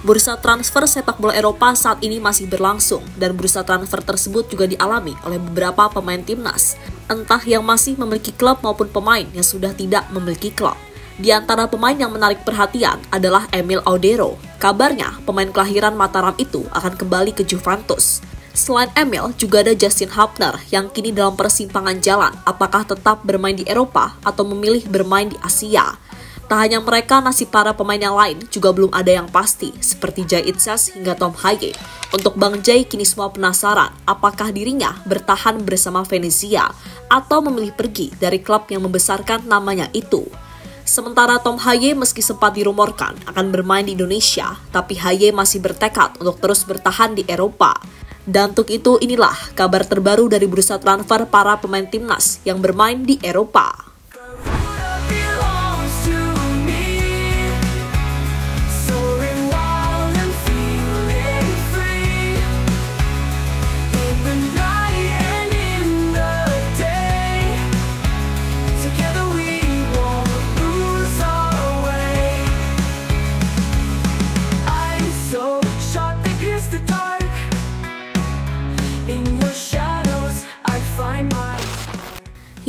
Bursa transfer sepak bola Eropa saat ini masih berlangsung dan bursa transfer tersebut juga dialami oleh beberapa pemain timnas, entah yang masih memiliki klub maupun pemain yang sudah tidak memiliki klub. Di antara pemain yang menarik perhatian adalah Emil Audero. Kabarnya, pemain kelahiran Mataram itu akan kembali ke Juventus. Selain Emil, juga ada Justin Hubner yang kini dalam persimpangan jalan apakah tetap bermain di Eropa atau memilih bermain di Asia. Tak hanya mereka, nasib para pemain yang lain juga belum ada yang pasti, seperti Jay Itzas hingga Tom Haye. Untuk Bang Jay, kini semua penasaran apakah dirinya bertahan bersama Venezia atau memilih pergi dari klub yang membesarkan namanya itu. Sementara Tom Haye meski sempat dirumorkan akan bermain di Indonesia, tapi Haye masih bertekad untuk terus bertahan di Eropa. Dan untuk itu, inilah kabar terbaru dari bursa transfer para pemain timnas yang bermain di Eropa.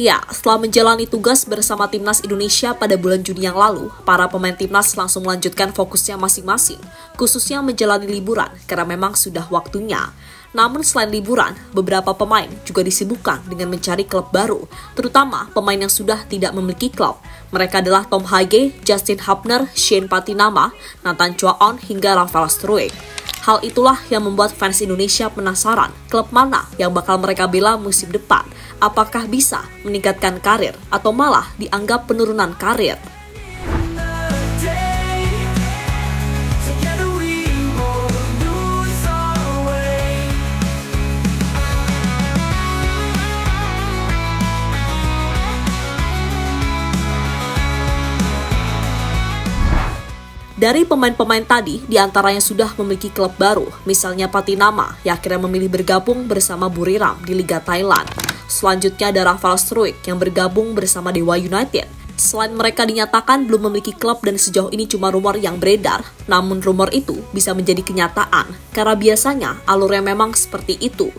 Ya, setelah menjalani tugas bersama Timnas Indonesia pada bulan Juni yang lalu, para pemain Timnas langsung melanjutkan fokusnya masing-masing, khususnya menjalani liburan, karena memang sudah waktunya. Namun selain liburan, beberapa pemain juga disibukkan dengan mencari klub baru, terutama pemain yang sudah tidak memiliki klub. Mereka adalah Tom Haye, Justin Hubner, Shane Patinama, Nathan Chua-on, hingga Rafael Struijk. Hal itulah yang membuat fans Indonesia penasaran klub mana yang bakal mereka bela musim depan. Apakah bisa meningkatkan karir atau malah dianggap penurunan karir? Dari pemain-pemain tadi, diantaranya sudah memiliki klub baru, misalnya Patinama yang akhirnya memilih bergabung bersama Buriram di Liga Thailand. Selanjutnya ada Rafael Struijk yang bergabung bersama Dewa United. Selain mereka dinyatakan belum memiliki klub dan sejauh ini cuma rumor yang beredar, namun rumor itu bisa menjadi kenyataan, karena biasanya alurnya memang seperti itu.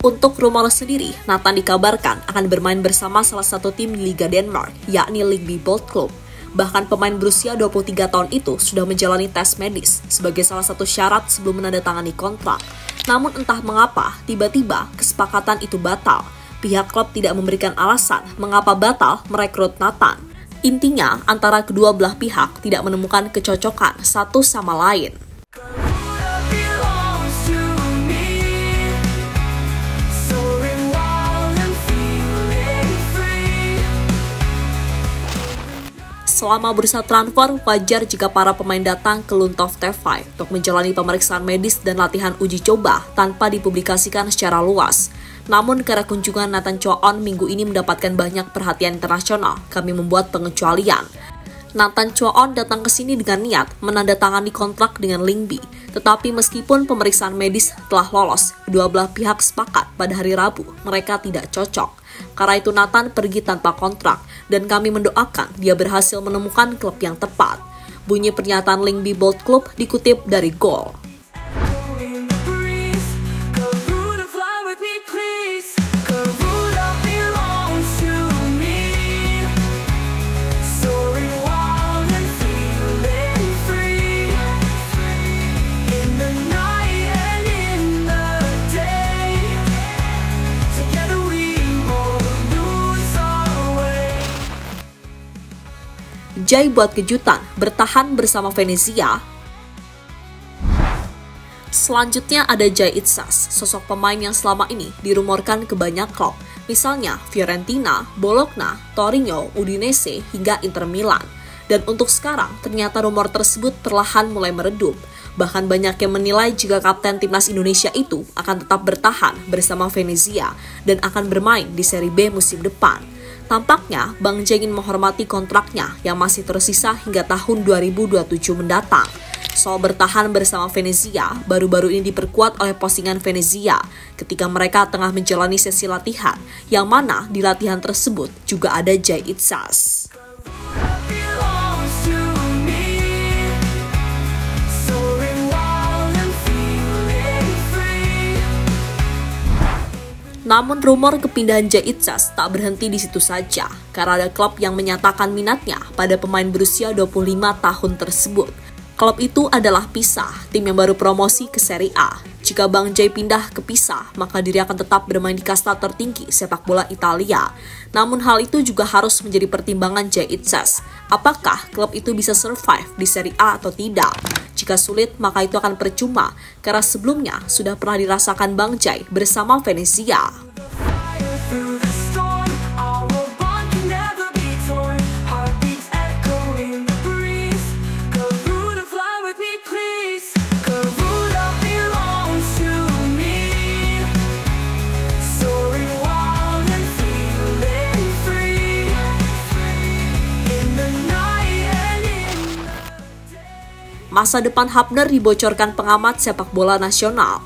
Untuk rumor sendiri, Nathan dikabarkan akan bermain bersama salah satu tim di Liga Denmark, yakni Lyngby Bold Club. Bahkan pemain berusia 23 tahun itu sudah menjalani tes medis sebagai salah satu syarat sebelum menandatangani kontrak. Namun entah mengapa, tiba-tiba kesepakatan itu batal. Pihak klub tidak memberikan alasan mengapa batal merekrut Nathan. Intinya, antara kedua belah pihak tidak menemukan kecocokan satu sama lain. Selama bursa transfer, wajar jika para pemain datang ke Lundtov TV untuk menjalani pemeriksaan medis dan latihan uji coba tanpa dipublikasikan secara luas. Namun karena kunjungan Nathan Chua-on minggu ini mendapatkan banyak perhatian internasional, kami membuat pengecualian. Nathan Chua-on datang ke sini dengan niat menandatangani kontrak dengan Lyngby. Tetapi meskipun pemeriksaan medis telah lolos, kedua belah pihak sepakat pada hari Rabu mereka tidak cocok. Karena itu Nathan pergi tanpa kontrak dan kami mendoakan dia berhasil menemukan klub yang tepat. Bunyi pernyataan Lyngby Bold Club dikutip dari Goal. Jay buat kejutan, bertahan bersama Venezia. Selanjutnya ada Jay Itzas, sosok pemain yang selama ini dirumorkan ke banyak klub, misalnya Fiorentina, Bologna, Torino, Udinese, hingga Inter Milan. Dan untuk sekarang, ternyata rumor tersebut perlahan mulai meredup. Bahkan banyak yang menilai jika kapten timnas Indonesia itu akan tetap bertahan bersama Venezia dan akan bermain di Serie B musim depan. Tampaknya, Bang Jay ingin menghormati kontraknya yang masih tersisa hingga tahun 2027 mendatang. Soal bertahan bersama Venezia, baru-baru ini diperkuat oleh postingan Venezia ketika mereka tengah menjalani sesi latihan, yang mana di latihan tersebut juga ada Jay Itzas. Namun rumor kepindahan Jaitsas tak berhenti di situ saja, karena ada klub yang menyatakan minatnya pada pemain berusia 25 tahun tersebut. Klub itu adalah Pisa, tim yang baru promosi ke Serie A. Jika Bang Jai pindah ke Pisa, maka diri akan tetap bermain di kasta tertinggi sepak bola Italia. Namun hal itu juga harus menjadi pertimbangan Jaitsas. Apakah klub itu bisa survive di Serie A atau tidak? Jika sulit, maka itu akan percuma, karena sebelumnya sudah pernah dirasakan Bang Jai bersama Venezia. Masa depan Hapner dibocorkan pengamat sepak bola nasional.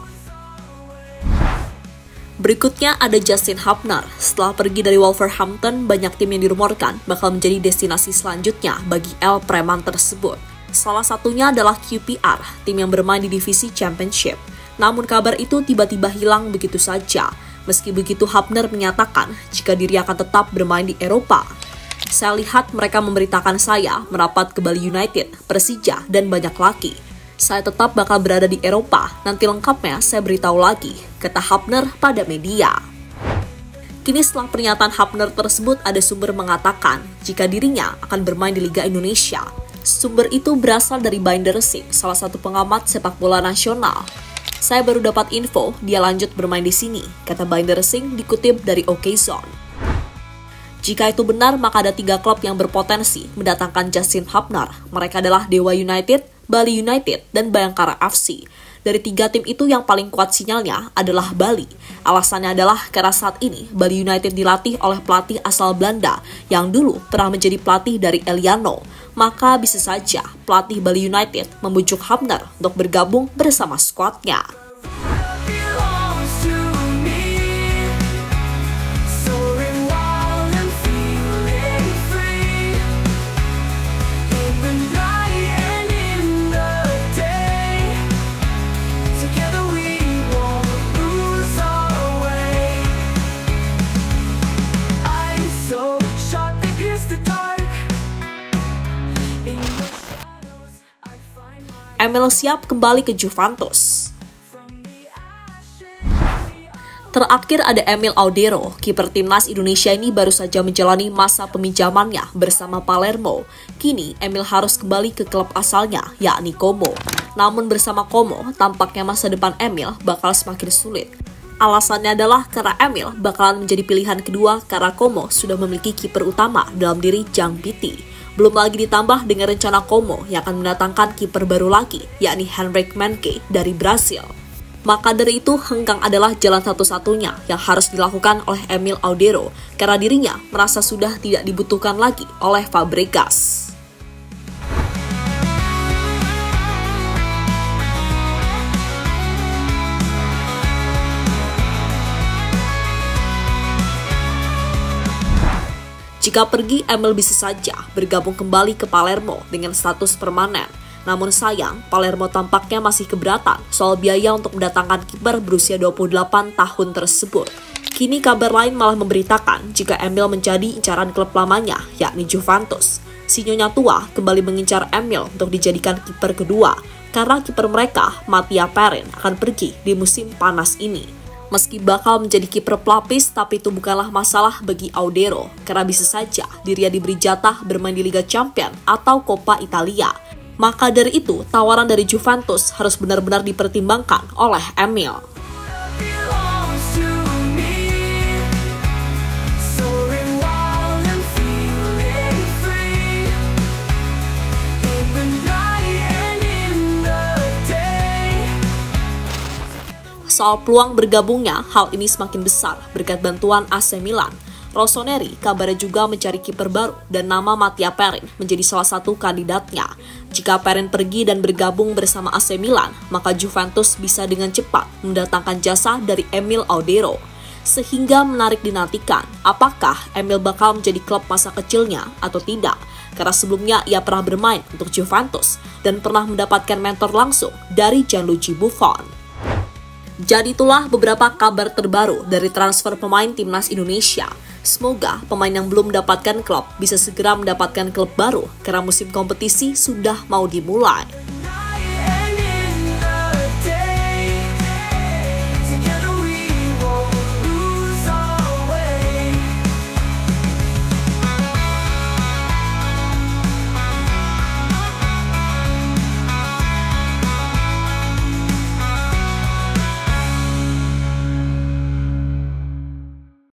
Berikutnya ada Justin Hapner. Setelah pergi dari Wolverhampton, banyak tim yang dirumorkan bakal menjadi destinasi selanjutnya bagi El Preman tersebut. Salah satunya adalah QPR, tim yang bermain di divisi Championship. Namun kabar itu tiba-tiba hilang begitu saja. Meski begitu, Hapner menyatakan jika diri akan tetap bermain di Eropa. Saya lihat mereka memberitakan saya merapat ke Bali United, Persija, dan banyak lagi. Saya tetap bakal berada di Eropa, nanti lengkapnya saya beritahu lagi, kata Hapner pada media. Kini setelah pernyataan Hapner tersebut, ada sumber mengatakan jika dirinya akan bermain di Liga Indonesia. Sumber itu berasal dari Binder Singh, salah satu pengamat sepak bola nasional. Saya baru dapat info, dia lanjut bermain di sini, kata Binder Singh dikutip dari OKZone. Jika itu benar, maka ada 3 klub yang berpotensi mendatangkan Justin Hapner. Mereka adalah Dewa United, Bali United, dan Bayangkara FC. Dari 3 tim itu yang paling kuat sinyalnya adalah Bali. Alasannya adalah karena saat ini Bali United dilatih oleh pelatih asal Belanda yang dulu pernah menjadi pelatih dari Eliano. Maka bisa saja pelatih Bali United membujuk Hapner untuk bergabung bersama skuadnya. Emil siap kembali ke Juventus. Terakhir ada Emil Audero, kiper timnas Indonesia ini baru saja menjalani masa peminjamannya bersama Palermo. Kini Emil harus kembali ke klub asalnya, yakni Como. Namun bersama Como, tampaknya masa depan Emil bakal semakin sulit. Alasannya adalah karena Emil bakalan menjadi pilihan kedua karena Como sudah memiliki kiper utama dalam diri Jang Piti. Belum lagi ditambah dengan rencana Como yang akan mendatangkan kiper baru lagi, yakni Henrik Menke dari Brasil. Maka dari itu, hengkang adalah jalan satu-satunya yang harus dilakukan oleh Emil Audero, karena dirinya merasa sudah tidak dibutuhkan lagi oleh Fabregas. Jika pergi, Emil bisa saja bergabung kembali ke Palermo dengan status permanen. Namun sayang, Palermo tampaknya masih keberatan soal biaya untuk mendatangkan kiper berusia 28 tahun tersebut. Kini kabar lain malah memberitakan jika Emil menjadi incaran klub lamanya, yakni Juventus. Si Nyonya tua kembali mengincar Emil untuk dijadikan kiper kedua, karena kiper mereka, Mattia Perin, akan pergi di musim panas ini. Meski bakal menjadi kiper pelapis, tapi itu bukanlah masalah bagi Audero, karena bisa saja dirinya diberi jatah bermain di Liga Champions atau Coppa Italia. Maka dari itu, tawaran dari Juventus harus benar-benar dipertimbangkan oleh Emil. Soal peluang bergabungnya, hal ini semakin besar berkat bantuan AC Milan. Rossoneri kabarnya juga mencari kiper baru dan nama Mattia Perin menjadi salah satu kandidatnya. Jika Perin pergi dan bergabung bersama AC Milan, maka Juventus bisa dengan cepat mendatangkan jasa dari Emil Audero. Sehingga menarik dinantikan apakah Emil bakal menjadi klub masa kecilnya atau tidak. Karena sebelumnya ia pernah bermain untuk Juventus dan pernah mendapatkan mentor langsung dari Gianluigi Buffon. Jadi itulah beberapa kabar terbaru dari transfer pemain timnas Indonesia. Semoga pemain yang belum mendapatkan klub bisa segera mendapatkan klub baru karena musim kompetisi sudah mau dimulai.